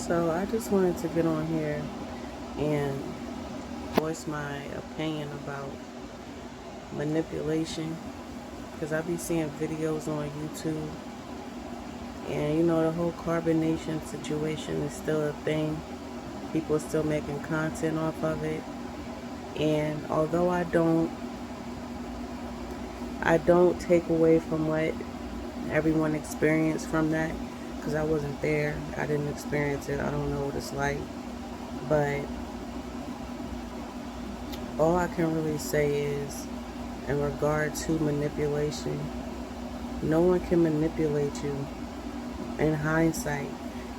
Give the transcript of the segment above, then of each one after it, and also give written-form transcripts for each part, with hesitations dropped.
So I just wanted to get on here and voice my opinion about manipulation because I be seeing videos on YouTube, and the whole carbonation situation is still a thing. People are still making content off of it, and although I don't take away from what everyone experienced from that, because I wasn't there, I didn't experience it, I don't know what it's like, but all I can really say is, in regard to manipulation, no one can manipulate you. In hindsight,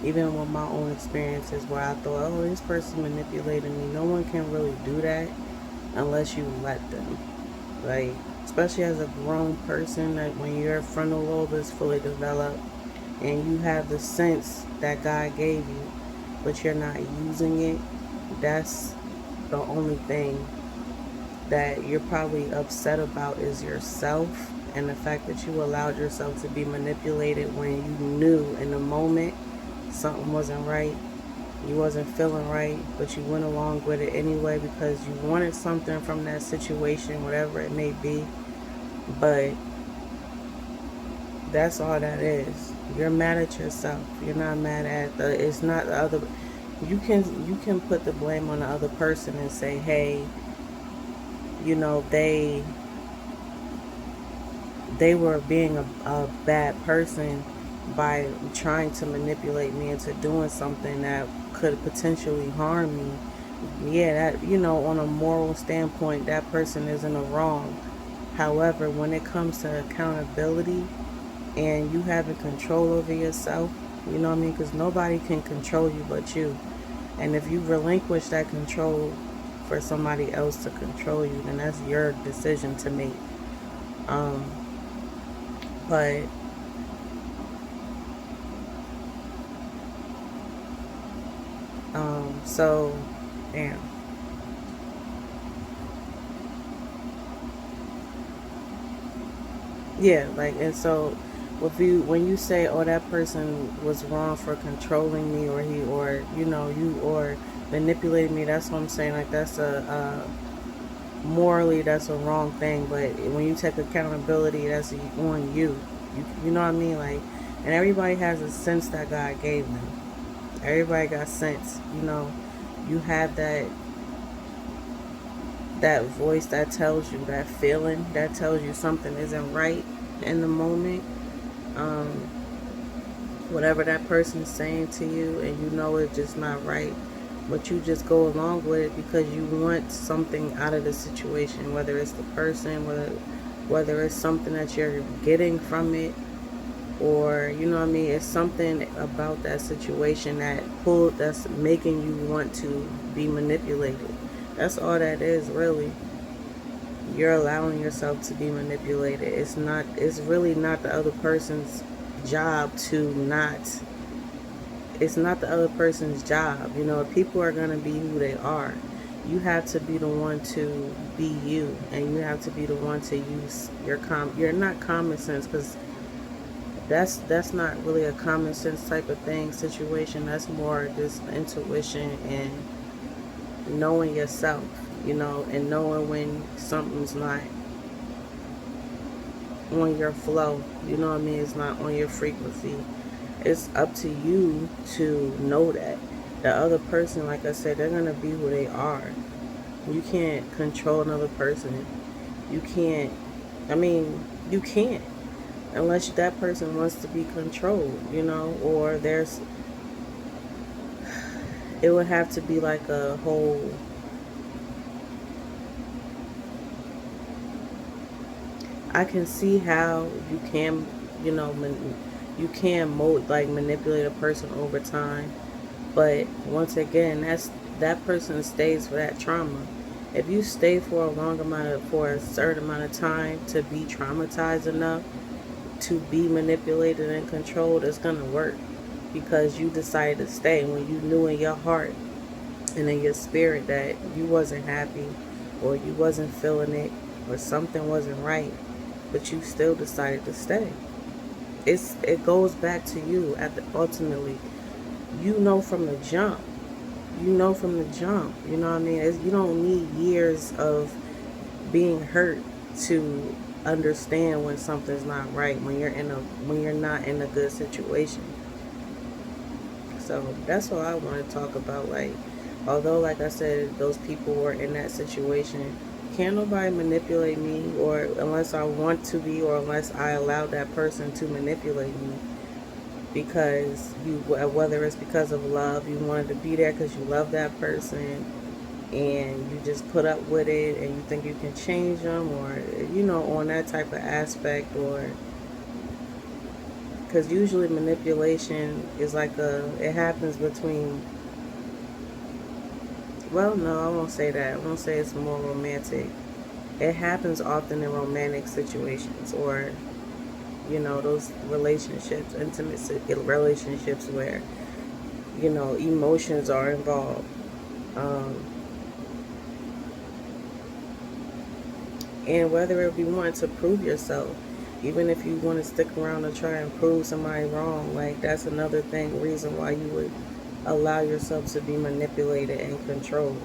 even with my own experiences where I thought, oh, this person manipulated me, no one can really do that unless you let them. Like, especially as a grown person, like when your frontal lobe is fully developed and you have the sense that God gave you, but you're not using it, that's the only thing that you're probably upset about is yourself, and the fact that you allowed yourself to be manipulated when you knew in the moment something wasn't right, you wasn't feeling right, but you went along with it anyway because you wanted something from that situation, whatever it may be. But that's all that is. You're mad at yourself. You're not mad at it's not the other. You can put the blame on the other person and say, hey, you know, they were being a bad person by trying to manipulate me into doing something that could potentially harm me. Yeah, that, on a moral standpoint, that person is in the wrong. However, when it comes to accountability and you having control over yourself, you know what I mean? Because nobody can control you but you. And if you relinquish that control for somebody else to control you, then that's your decision to make. Um, but so, damn. Yeah, like, and so if you when you say, oh, that person was wrong for controlling me, or he, or you, or manipulated me, that's what I'm saying. Like, that's morally, that's a wrong thing. But when you take accountability, that's on you. You know what I mean? Like, and everybody has a sense that God gave them. Everybody got sense. You have that voice that tells you, that feeling that tells you something isn't right in the moment. Um, Whatever that person is saying to you, and it's just not right, but you just go along with it because you want something out of the situation, whether it's the person, whether it's something that you're getting from it, or what I mean, it's something about that situation that's making you want to be manipulated. That's all that is, really. You're allowing yourself to be manipulated. It's really not the other person's job to not it's not the other person's job. People are going to be who they are. You have to be the one to be you, and you have to be the one to use you're not common sense, because that's not really a common sense type of thing situation. That's more just intuition and knowing yourself, and knowing when something's not on your flow. You know what I mean? It's not on your frequency. It's up to you to know that. The other person, like I said, they're gonna be who they are. You can't control another person. You can't. I mean, you can't unless that person wants to be controlled. Or it would have to be like a whole. I can see how you can, you can manipulate a person over time, but once again, that person stays for that trauma. If you stay for for a certain amount of time to be traumatized enough to be manipulated and controlled, it's gonna work because you decided to stay when you knew in your heart and in your spirit that you wasn't happy, or you wasn't feeling it, or something wasn't right, but you still decided to stay. It goes back to you ultimately. you know from the jump. You know from the jump. You know what I mean? You don't need years of being hurt to understand when something's not right, when you're not in a good situation. So that's what I want to talk about. Like, although, like I said, those people were in that situation, can't nobody manipulate me, or unless I want to be, or unless I allow that person to manipulate me. Because whether it's because of love, you wanted to be there because you love that person, and you just put up with it, and you think you can change them, or on that type of aspect, or because usually manipulation is like it happens between, well, no, I won't say that. I won't say it's more romantic. It happens often in romantic situations, or those relationships, intimate relationships where emotions are involved. um, and whether it be wanting to prove yourself, even if you want to stick around and try and prove somebody wrong, like that's another reason why you would allow yourself to be manipulated and controlled,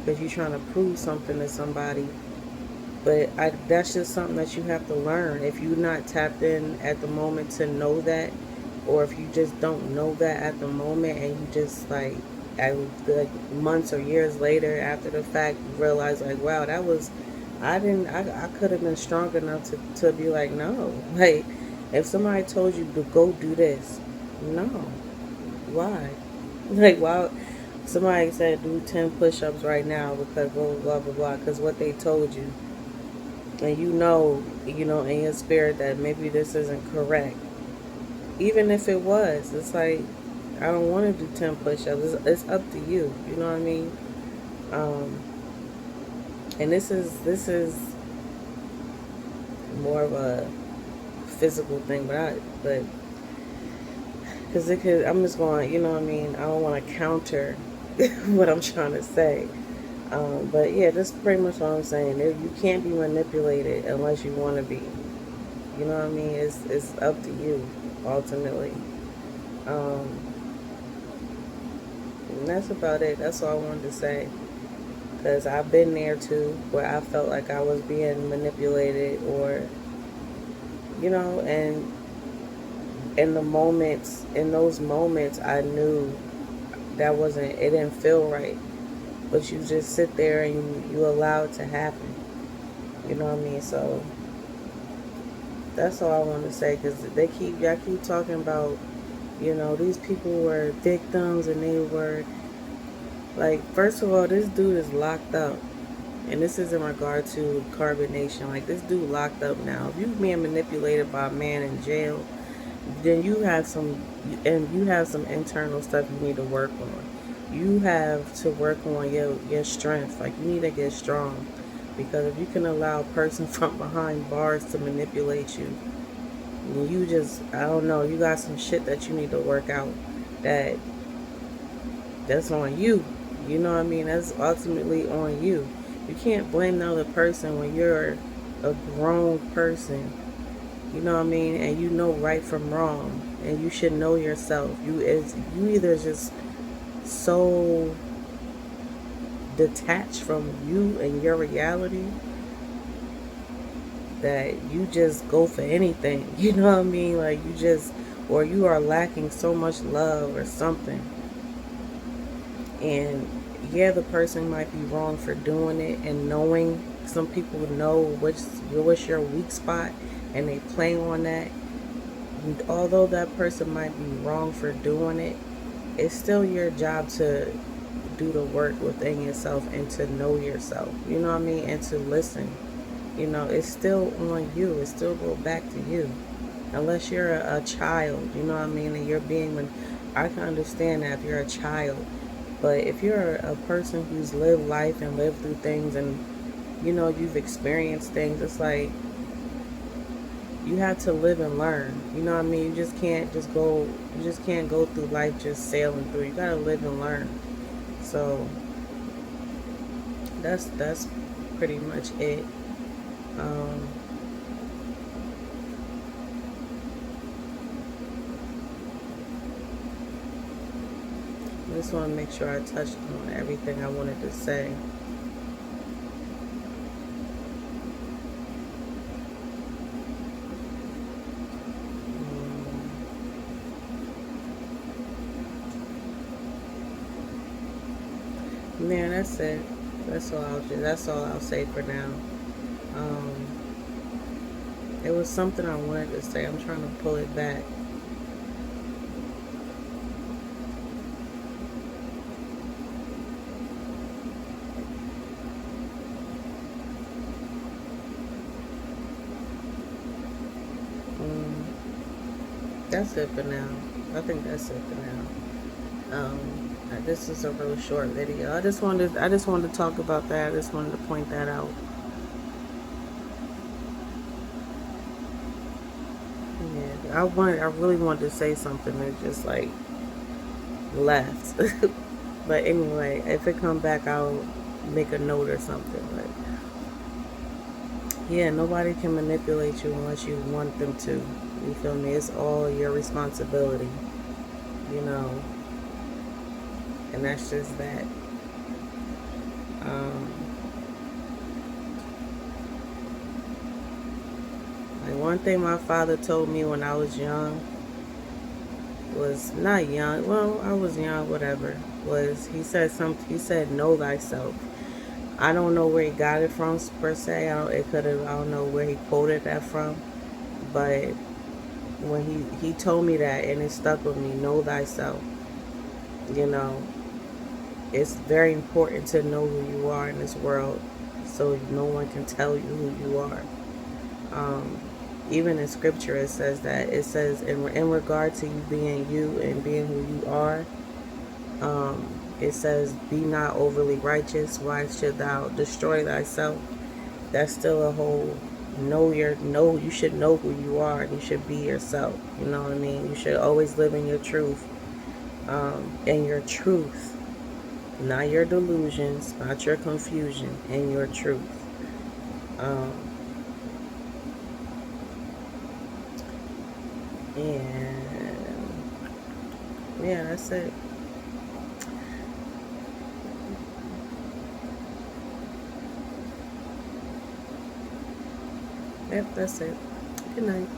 because you're trying to prove something to somebody. But that's just something that you have to learn. If you're not tapped in at the moment to know that, or if you just don't know that at the moment, and you just like months or years later after the fact, you realize like, wow, that was, I could have been strong enough to be like, no. Like, if somebody told you to go do this, no. Why? Like, why? Somebody said do 10 push-ups right now because blah, blah, blah, blah, blah, because what they told you. And in your spirit that maybe this isn't correct. Even if it was, it's like, I don't want to do 10 push-ups. It's up to you. You know what I mean? Um, and this is more of a physical thing, but because I'm just going, you know what I mean? I don't want to counter what I'm trying to say. But yeah, that's pretty much what I'm saying. You can't be manipulated unless you want to be. You know what I mean? It's up to you, ultimately. Um, and that's about it. That's all I wanted to say. Because I've been there too, where I felt like I was being manipulated, or, and in those moments, I knew it didn't feel right. But you just sit there and you allow it to happen. You know what I mean? So that's all I want to say, because y'all keep talking about, these people were victims, and they were, like, first of all, this dude is locked up. And this is in regard to carbonation. Like, this dude locked up now. If you being manipulated by a man in jail, then you have some internal stuff you need to work on. You have to work on your strength. Like, you need to get strong. Because if you can allow a person from behind bars to manipulate you, you just, I don't know, you got some shit that you need to work out, that's on you. You know what I mean? That's ultimately on you. You can't blame the other person when you're a grown person. You know what I mean? And you know right from wrong. And you should know yourself. You either just so detached from you and your reality that you just go for anything. You know what I mean? Like, or you are lacking so much love or something. And yeah, the person might be wrong for doing it, and knowing, some people know what's your weak spot, and they play on that. And although that person might be wrong for doing it, it's still your job to do the work within yourself and to know yourself. You know what I mean? And to listen. It's still on you. It still go back to you. Unless you're a child, you know what I mean? And I can understand that if you're a child. But if you're a person who's lived life and lived through things, and you've experienced things, it's like you have to live and learn. You know what I mean? You just can't go through life just sailing through. You gotta live and learn. So that's pretty much it. Um, I just want to make sure I touched on everything I wanted to say. Man, that's it. That's all I'll say for now. Um, it was something I wanted to say. I'm trying to pull it back. Um, that's it for now. I think that's it for now. This is a real short video. I just wanted to talk about that. I just wanted to point that out. Yeah, I really wanted to say something that just like left. But anyway, if it come back, I'll make a note or something. But yeah, nobody can manipulate you unless you want them to. You feel me? It's all your responsibility, you know. And that's just that. Um, like one thing my father told me when I was young was not young. Well, I was young, whatever. Was he said know thyself. I don't know where he got it from per se. I don't know where he quoted that from, but when he told me that and it stuck with me, know thyself. You know, it's very important to know who you are in this world, so no one can tell you who you are. Um, Even in scripture, it says that. It says in regard to you being you and being who you are. It says, "Be not overly righteous. Why should thou destroy thyself?" That's still a whole know. You should know who you are, and you should be yourself. You know what I mean? You should always live in your truth, and your truth, not your delusions, not your confusion, and your truth. Um, and yeah, that's it. Yep, that's it. Good night.